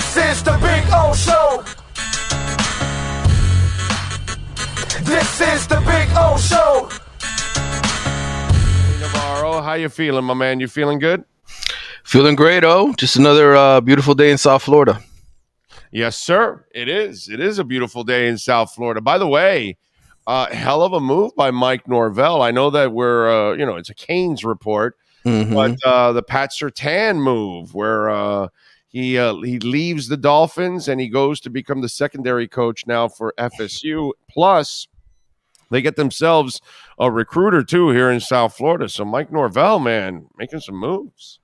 This is the Big O Show. This is the Big O Show. Hey, Navarro, how you feeling, my man? You feeling good? Feeling great, just another beautiful day in South Florida. Yes, sir. It is. It is a beautiful day in South Florida. By the way, hell of a move by Mike Norvell. I know that we're, it's a Canes report, but the Pat Surtain move where he leaves the Dolphins and he goes to become the secondary coach now for FSU. Plus, they get themselves a recruiter too here in South Florida. So Mike Norvell, man, making some moves.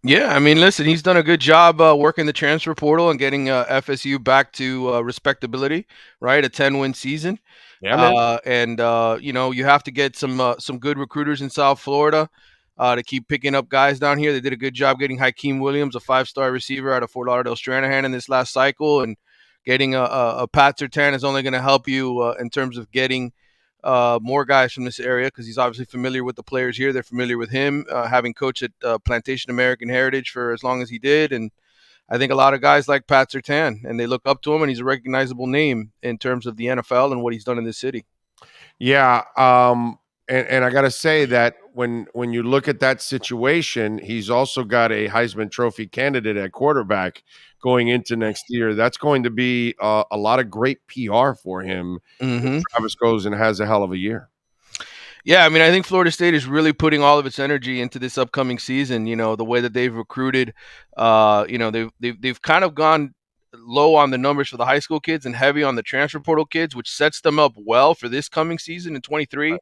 Yeah, I mean, listen, he's done a good job working the transfer portal and getting FSU back to respectability, right? A 10-win season. Yeah, man. You have to get some good recruiters in South Florida to keep picking up guys down here. They did a good job getting Hakeem Williams, a 5-star receiver out of Fort Lauderdale-Stranahan in this last cycle, and getting a Pat Surtain is only going to help you in terms of getting more guys from this area because he's obviously familiar with the players here. They're familiar with him, having coached at Plantation American Heritage for as long as he did. And I think a lot of guys like Pat Surtain, and they look up to him, and he's a recognizable name in terms of the NFL and what he's done in this city. Yeah, and I got to say that when you look at that situation, he's also got a Heisman Trophy candidate at quarterback going into next year. That's going to be a lot of great PR for him. Travis goes and has a hell of a year. Yeah, I mean, I think Florida State is really putting all of its energy into this upcoming season. You know, the way that they've recruited, they've kind of gone low on the numbers for the high school kids and heavy on the transfer portal kids, which sets them up well for this coming season in 23. Right.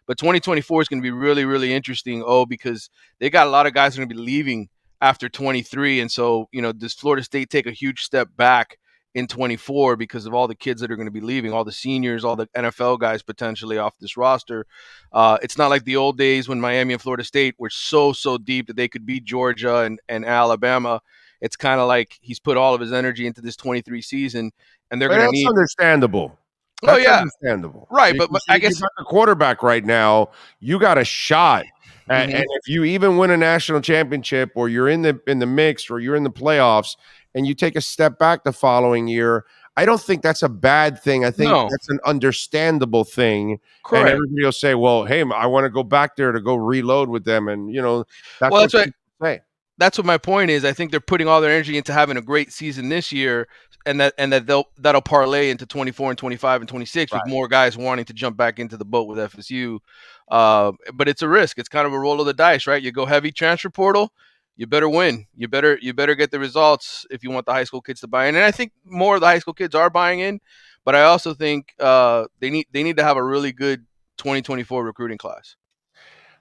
But 2024 is going to be really, really interesting, because they got a lot of guys who are going to be leaving after 23. And so, does Florida State take a huge step back in 24 because of all the kids that are going to be leaving, all the seniors, all the NFL guys potentially off this roster? It's not like the old days when Miami and Florida State were so deep that they could beat Georgia and Alabama. It's kind of like he's put all of his energy into this 23 season, and they're going to need. Understandable. That's understandable. Right, but I guess you got a quarterback right now, you got a shot. And if you even win a national championship, or you're in the mix, or you're in the playoffs, and you take a step back the following year, I don't think that's a bad thing. I think that's an understandable thing. Correct. And everybody will say, well, hey, I want to go back there to go reload with them. And, that's what say. That's what my point is. I think they're putting all their energy into having a great season this year, and that'll parlay into 24 and 25 and 26 with more guys wanting to jump back into the boat with FSU. But it's a risk. It's kind of a roll of the dice, right? You go heavy transfer portal, you better win. You better get the results if you want the high school kids to buy in. And I think more of the high school kids are buying in, but I also think they need to have a really good 2024 recruiting class.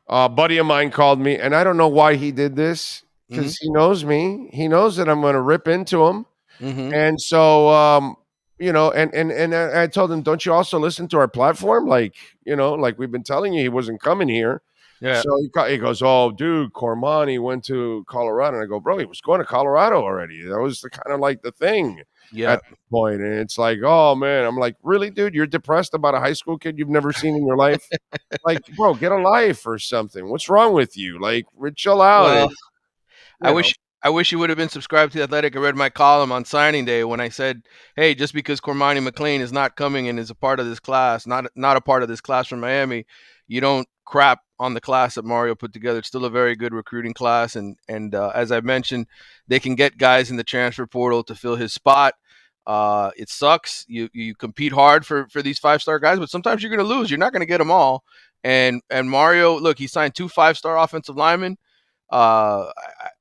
A buddy of mine called me, and I don't know why he did this, because he knows me. He knows that I'm going to rip into him. And so, and I told him, don't you also listen to our platform? Like we've been telling you, he wasn't coming here. Yeah. So he goes, oh, dude, Cormani went to Colorado. And I go, bro, he was going to Colorado already. That was kind of like the thing at the point. And it's like, oh, man. I'm like, really, dude? You're depressed about a high school kid you've never seen in your life? Like, bro, get a life or something. What's wrong with you? Like, chill out. Well, I wish you would have been subscribed to The Athletic. I read my column on signing day when I said, hey, just because Cormani McLean is not coming and is a part of this class, not a part of this class from Miami, you don't crap on the class that Mario put together. It's still a very good recruiting class. And as I mentioned, they can get guys in the transfer portal to fill his spot. It sucks. You compete hard for these 5-star guys, but sometimes you're going to lose. You're not going to get them all. And Mario, look, he signed 2 5-star offensive linemen.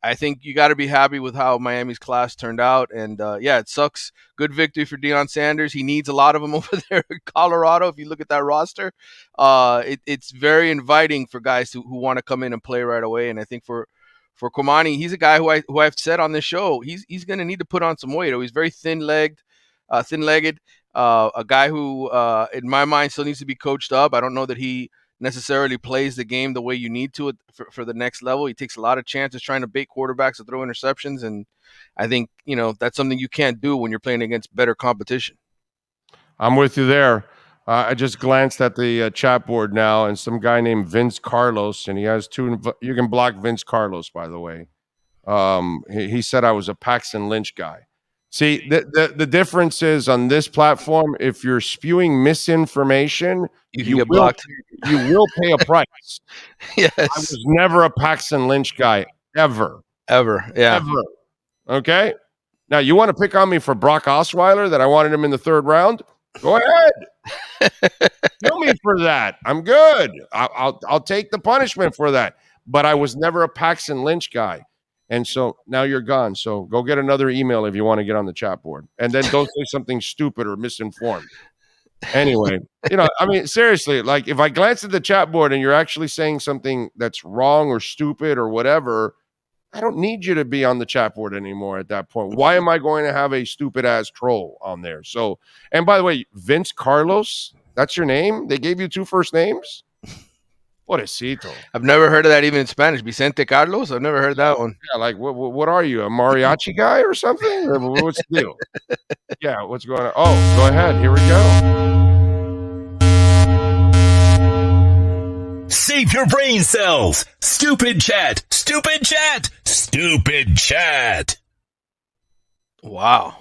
I think you got to be happy with how Miami's class turned out. And it sucks. Good victory for Deion Sanders. He needs a lot of them over there in Colorado. If you look at that roster, it's very inviting for guys who want to come in and play right away. And I think for Cormani, he's a guy who I've said on this show, he's going to need to put on some weight. He's very thin-legged, a guy who, in my mind, still needs to be coached up. I don't know that he necessarily plays the game the way you need to for the next level. He takes a lot of chances trying to bait quarterbacks to throw interceptions, and I think that's something you can't do when you're playing against better competition. I'm with you there. I just glanced at the chat board now, and some guy named Vince Carlos, and he has 2. You can block Vince Carlos, by the way. He said I was a Paxton Lynch guy. See, the difference is on this platform, if you're spewing misinformation, You can get blocked. You will pay a price. Yes. I was never a Paxton Lynch guy, ever. Ever. Yeah. Ever. Okay? Now, you want to pick on me for Brock Osweiler that I wanted him in the 3rd round? Go ahead. Kill me for that. I'm good. I'll take the punishment for that. But I was never a Paxton Lynch guy. And so now you're gone. So go get another email if you want to get on the chat board. And then don't say something stupid or misinformed. Anyway, I mean, seriously, like if I glance at the chat board and you're actually saying something that's wrong or stupid or whatever, I don't need you to be on the chat board anymore at that point. Why am I going to have a stupid ass troll on there? So, and by the way, Vince Carlos, that's your name? They gave you 2 first names? Pobrecito. I've never heard of that even in Spanish. Vicente Carlos? I've never heard that one. Yeah, like what are you, a mariachi guy or something? Or what's the deal? Yeah, what's going on? Oh, go ahead. Here we go. Save your brain cells. Stupid chat. Stupid chat. Stupid chat. Wow.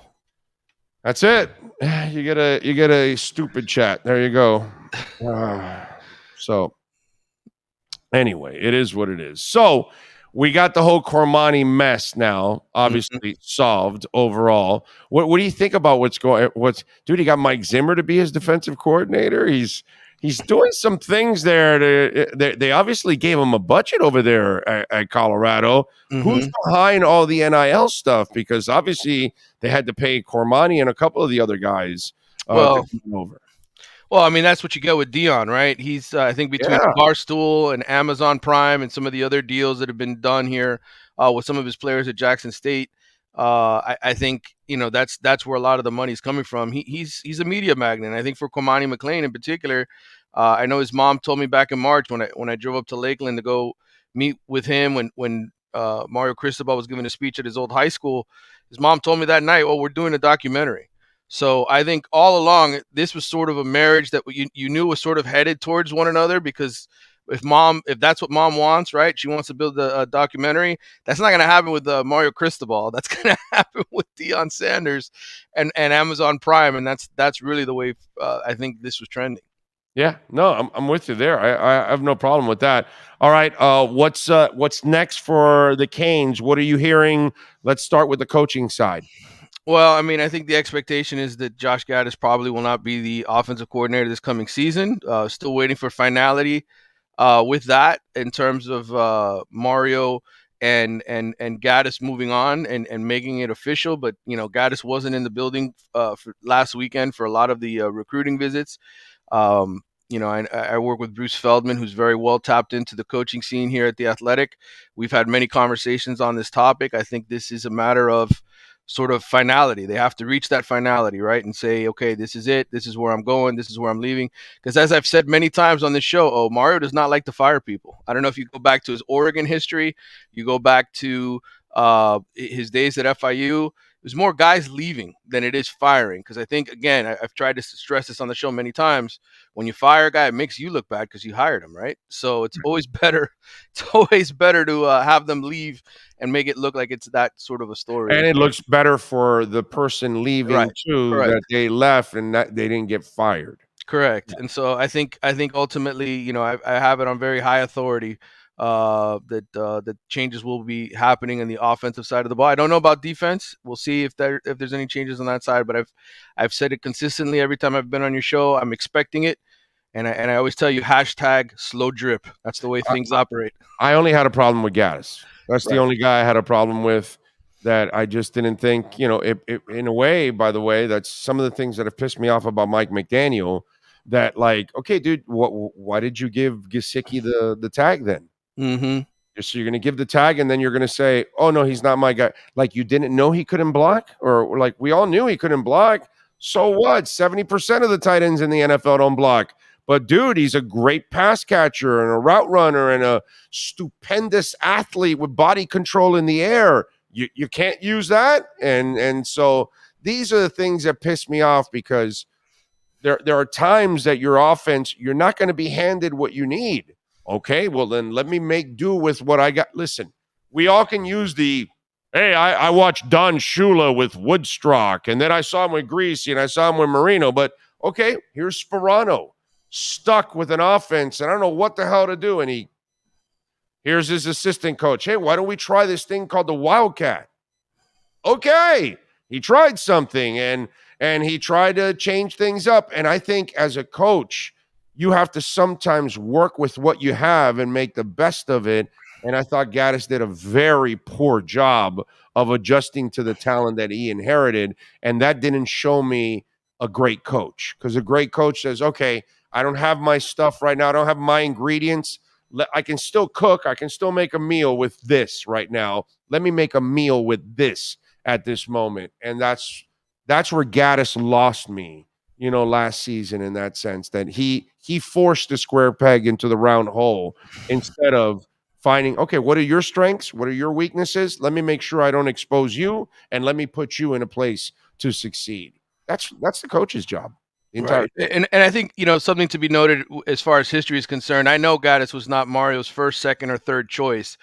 That's it. You get a stupid chat. There you go. So anyway, it is what it is. So we got the whole Cormani mess now, obviously solved overall. What do you think about dude? He got Mike Zimmer to be his defensive coordinator. He's doing some things there. They obviously gave him a budget over there at Colorado. Who's behind all the NIL stuff? Because obviously they had to pay Cormani and a couple of the other guys over. Well, I mean, that's what you get with Dion, right? He's, I think, between Barstool and Amazon Prime and some of the other deals that have been done here with some of his players at Jackson State. I think that's where a lot of the money is coming from. He's a media magnet. I think for Cormani McClain in particular, I know his mom told me back in March when I drove up to Lakeland to go meet with him when Mario Cristobal was giving a speech at his old high school. His mom told me that night, "Well, we're doing a documentary." So I think all along this was sort of a marriage that you knew was sort of headed towards one another, because if that's what mom wants, right? She wants to build a documentary. That's not going to happen with Mario Cristobal. That's going to happen with Deion Sanders and Amazon Prime, and that's really the way I think this was trending. Yeah, no, I'm with you there. I have no problem with that. All right, what's next for the Canes? What are you hearing? Let's start with the coaching side. Well, I mean, I think the expectation is that Josh Gaddis probably will not be the offensive coordinator this coming season. Still waiting for finality with that in terms of Mario and Gaddis moving on and making it official. But Gaddis wasn't in the building for last weekend for a lot of the recruiting visits. I work with Bruce Feldman, who's very well tapped into the coaching scene here at The Athletic. We've had many conversations on this topic. I think this is a matter of sort of finality. They have to reach that finality, right? And say, okay, this is it. This is where I'm going. This is where I'm leaving. Because as I've said many times on this show, Mario does not like to fire people. I don't know if you go back to his Oregon history, you go back to his days at FIU, there's more guys leaving than it is firing. Because I think, again, I've tried to stress this on the show many times. When you fire a guy, it makes you look bad because you hired him, right? So it's always better. It's always better to have them leave and make it look like it's that sort of a story. And it looks better for the person leaving too, that they left and that they didn't get fired. Correct. And so I think ultimately, I have it on very high authority that changes will be happening on the offensive side of the ball. I don't know about defense. We'll see if there's any changes on that side, but I've said it consistently every time I've been on your show. I'm expecting it. And I always tell you, #slow drip. That's the way things operate. I only had a problem with Gaddis. That's the only guy I had a problem with, that I just didn't think, in a way, by the way, that's some of the things that have pissed me off about Mike McDaniel, that like, okay, dude, why did you give Gesicki the tag then? Mm-hmm. So you're going to give the tag and then you're going to say, oh no, he's not my guy. Like, you didn't know he couldn't block? Or like, we all knew he couldn't block. So what? 70% of the tight ends in the NFL don't block. But dude, he's a great pass catcher and a route runner and a stupendous athlete with body control in the air. You can't use that. And so these are the things that piss me off, because there are times that your offense, you're not going to be handed what you need. Okay, well then let me make do with what I got. Listen, we all can use the Hey, I watched Don Shula with Woodstock, and then I saw him with Greasy, and I saw him with Marino. But okay, here's Sperano, stuck with an offense, and I don't know what the hell to do. And here's his assistant coach. Hey, why don't we try this thing called the Wildcat? Okay, he tried something, and he tried to change things up. And I think as a coach, you have to sometimes work with what you have and make the best of it. And I thought Gaddis did a very poor job of adjusting to the talent that he inherited. And that didn't show me a great coach, because a great coach says, okay, I don't have my stuff right now. I don't have my ingredients. I can still cook. I can still make a meal with this right now. Let me make a meal with this at this moment. And that's where Gaddis lost me, last season, in that sense, that he forced the square peg into the round hole instead of finding, okay, what are your strengths? What are your weaknesses? Let me make sure I don't expose you, and let me put you in a place to succeed. That's the coach's job. Right. And I think, something to be noted as far as history is concerned. I know Gaddis was not Mario's first, second, or third choice.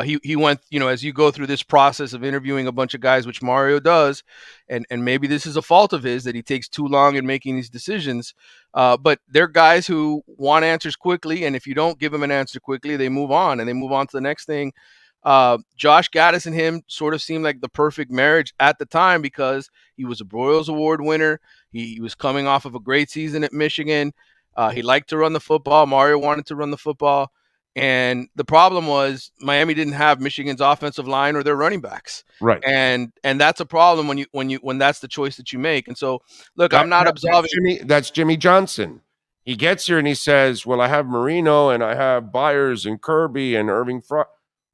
He went, as you go through this process of interviewing a bunch of guys, which Mario does, and maybe this is a fault of his that he takes too long in making these decisions. But they're guys who want answers quickly, and if you don't give them an answer quickly, they move on to the next thing. Josh Gaddis and him sort of seemed like the perfect marriage at the time, because he was a Broyles Award winner. He was coming off of a great season at Michigan. He liked to run the football. Mario wanted to run the football. And the problem was Miami didn't have Michigan's offensive line or their running backs. Right. And that's a problem when that's the choice that you make. And so, look, I'm not absolving. That's Jimmy Johnson. He gets here and he says, well, I have Marino and I have Byers and Kirby and Irving Fry.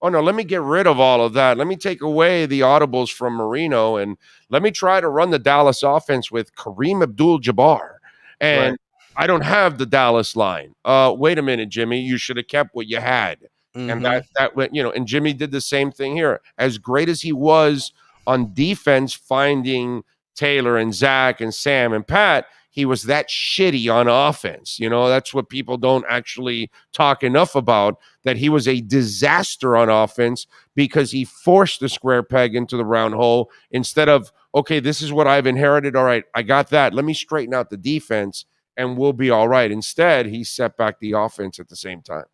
Oh, no, let me get rid of all of that. Let me take away the audibles from Marino, and let me try to run the Dallas offense with Kareem Abdul-Jabbar. And Right. I don't have the Dallas line. Wait a minute, Jimmy. You should have kept what you had. And that went, and Jimmy did the same thing here. As great as he was on defense, finding Taylor and Zach and Sam and Pat, he was that shitty on offense. That's what people don't actually talk enough about, that he was a disaster on offense because he forced the square peg into the round hole instead of, okay, this is what I've inherited. All right, I got that. Let me straighten out the defense and we'll be all right. Instead, he set back the offense at the same time.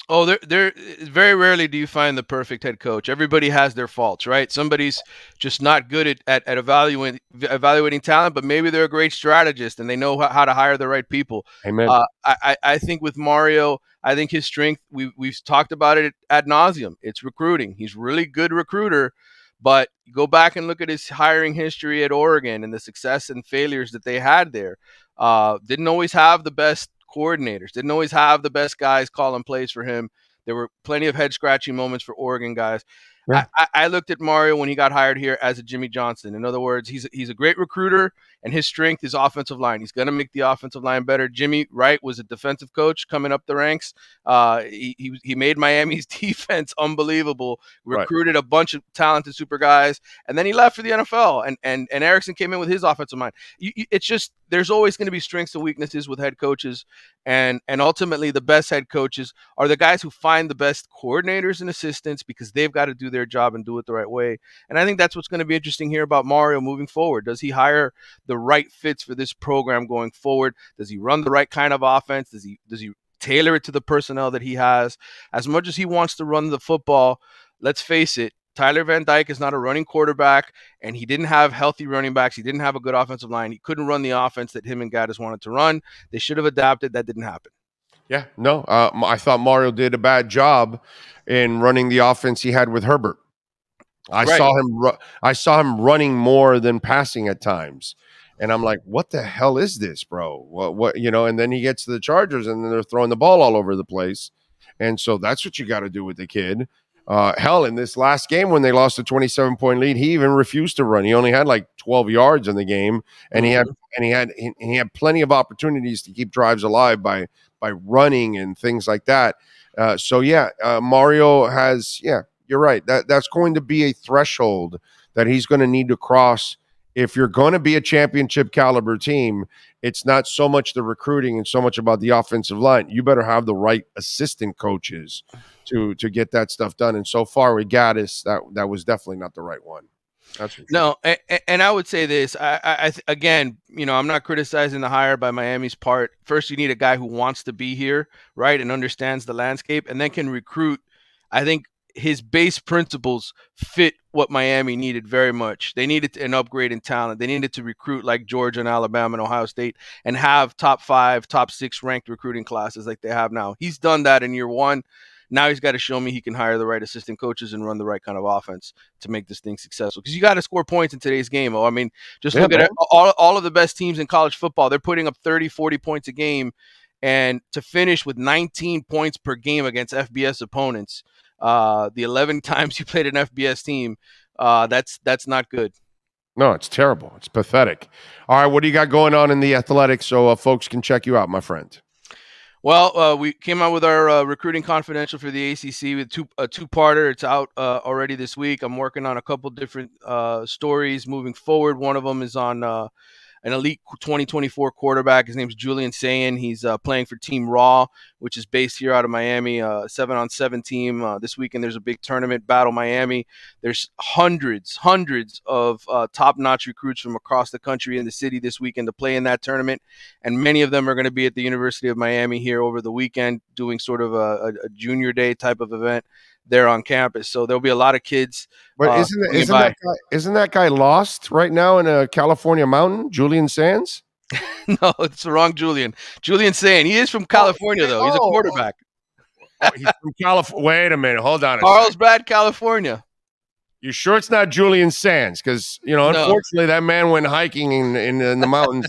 Oh, there. Very rarely do you find the perfect head coach. Everybody has their faults, right? Somebody's just not good at evaluating talent, but maybe they're a great strategist and they know how to hire the right people. Amen. I think with Mario, I think his strength, we've talked about it ad nauseum. It's recruiting. He's a really good recruiter, but go back and look at his hiring history at Oregon and the success and failures that they had there. Didn't always have the best coordinators, didn't always have the best guys calling plays for him. There were plenty of head scratching moments for Oregon guys. Yeah. I looked at Mario when he got hired here as a Jimmy Johnson. In other words, he's a great recruiter, and his strength is offensive line. He's going to make the offensive line better. Jimmy Wright was a defensive coach coming up the ranks. He made Miami's defense unbelievable, recruited a bunch of talented super guys, and then he left for the NFL. And Erickson came in with his offensive mind. It's just, there's always going to be strengths and weaknesses with head coaches, and ultimately the best head coaches are the guys who find the best coordinators and assistants, because they've got to do their job and do it the right way. And I think that's what's going to be interesting here about Mario moving forward. Does he hire the right fits for this program going forward? Does he run the right kind of offense? Does he tailor it to the personnel that he has? As much as he wants to run the football, let's face it, Tyler Van Dyke is not a running quarterback, and he didn't have healthy running backs. He didn't have a good offensive line. He couldn't run the offense that him and Gaddis wanted to run. They should have adapted. That didn't happen. Yeah, no, I thought Mario did a bad job in running the offense he had with Herbert. I saw him running more than passing at times, and I'm like, what the hell is this, bro? What? And then he gets to the Chargers, and then they're throwing the ball all over the place, and so that's what you got to do with the kid. Hell, in this last game when they lost a 27-point lead, he even refused to run. He only had like 12 yards in the game, and he had plenty of opportunities to keep drives alive by running and things like that. Mario has, you're right. That's going to be a threshold that he's going to need to cross if you're going to be a championship caliber team, it's not so much the recruiting and so much about the offensive line. You better have the right assistant coaches to get that stuff done. And so far with Gaddis, that was definitely not the right one. That's for sure. No, and I would say this. Again, I'm not criticizing the hire by Miami's part. First, you need a guy who wants to be here, right, and understands the landscape, and then can recruit. I think his base principles fit what Miami needed very much. They needed an upgrade in talent. They needed to recruit like Georgia and Alabama and Ohio State and have top 5, top 6 ranked recruiting classes like they have now. He's done that in year 1. Now he's got to show me he can hire the right assistant coaches and run the right kind of offense to make this thing successful. Because you got to score points in today's game. I mean, just look at all of the best teams in college football. They're putting up 30, 40 points a game. And to finish with 19 points per game against FBS opponents, the 11 times you played an FBS team, that's not good. No, it's terrible. It's pathetic. All right, what do you got going on in the Athletics so folks can check you out, my friend? Well, we came out with our recruiting confidential for the ACC with a two-parter. It's out already this week. I'm working on a couple different stories moving forward. One of them is on an elite 2024 quarterback. His name's Julian Sayin. He's playing for Team Raw, which is based here out of Miami, 7-on-7 team. This weekend there's a big tournament, Battle Miami. There's hundreds of top-notch recruits from across the country and the city this weekend to play in that tournament, and many of them are going to be at the University of Miami here over the weekend doing sort of a junior day type of event there on campus. So there'll be a lot of kids. But isn't that guy lost right now in a California mountain, Julian Sands? No, it's the wrong Julian. Julian Sayin. He is from California, though. He's a quarterback. He's from California. Wait a minute. Hold on. Carlsbad, California. You sure it's not Julian Sands? Because, unfortunately, that man went hiking in the mountains.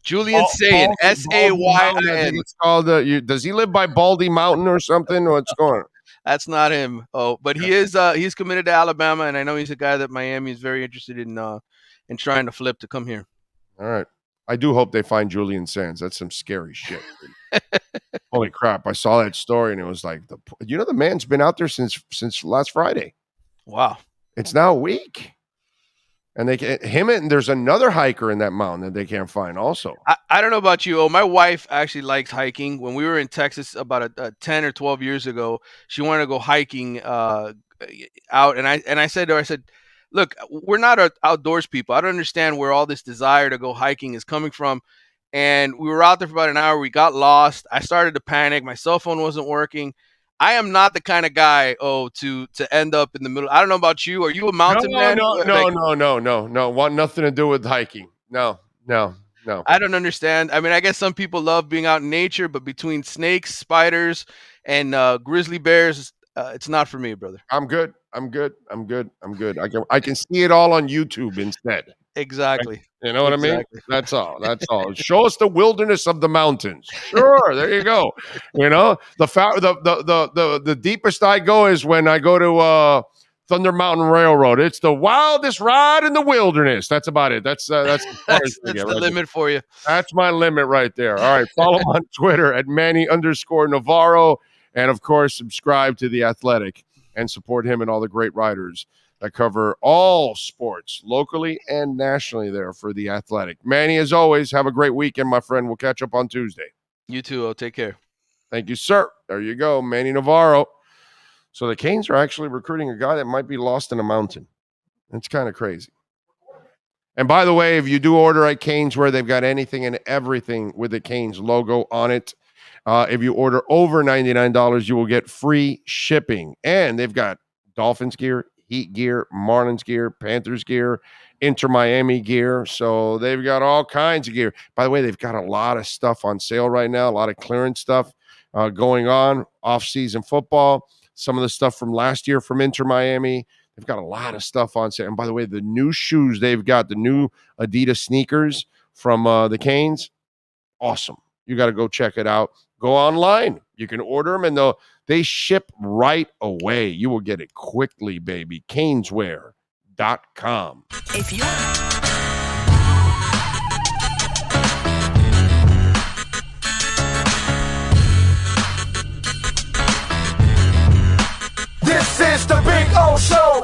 Julian Sayin, S-A-Y-I-N. It's called. Does he live by Baldy Mountain or something? What's going on? That's not him. Oh, but he is. He's committed to Alabama, and I know he's a guy that Miami is very interested in trying to flip to come here. All right. I do hope they find Julian Sands. That's some scary shit. Holy crap! I saw that story, and it was like the man's been out there since last Friday. Wow. It's now a week. And there's another hiker in that mountain that they can't find also. I don't know about you. My wife actually likes hiking. When we were in Texas about 10 or 12 years ago, she wanted to go hiking out. And I said to her, look, we're not outdoors people. I don't understand where all this desire to go hiking is coming from. And we were out there for about an hour. We got lost. I started to panic. My cell phone wasn't working. I am not the kind of guy, to end up in the middle. I don't know about you. Are you a mountain man? No. Want nothing to do with hiking. No. I don't understand. I mean, I guess some people love being out in nature, but between snakes, spiders, and grizzly bears, it's not for me, brother. I'm good. I can see it all on YouTube instead. Exactly. You know what I mean? That's all. Show us the wilderness of the mountains. Sure, there you go. The deepest I go is when I go to Thunder Mountain Railroad. It's the wildest ride in the wilderness. That's about it. That's the limit for you. That's my limit right there. All right, follow him on Twitter at Manny_Navarro, and of course, subscribe to The Athletic and support him and all the great writers that cover all sports locally and nationally there for The Athletic. Manny, as always, have a great weekend, my friend. We'll catch up on Tuesday. You too. Take care. Thank you, sir. There you go, Manny Navarro. So the Canes are actually recruiting a guy that might be lost in a mountain. It's kind of crazy. And by the way, if you do order at Canes, where they've got anything and everything with the Canes logo on it, if you order over $99, you will get free shipping. And they've got Dolphins gear, Heat gear, Marlins gear, Panthers gear, Inter Miami gear. So they've got all kinds of gear. By the way, they've got a lot of stuff on sale right now, a lot of clearance stuff going on, off-season football, some of the stuff from last year from Inter Miami. They've got a lot of stuff on sale. And by the way, the new shoes they've got, the new Adidas sneakers from the Canes, awesome. You got to go check it out. Go online. You can order them, and they ship right away. You will get it quickly, baby. Caneswear.com. If you This is the Big O Show.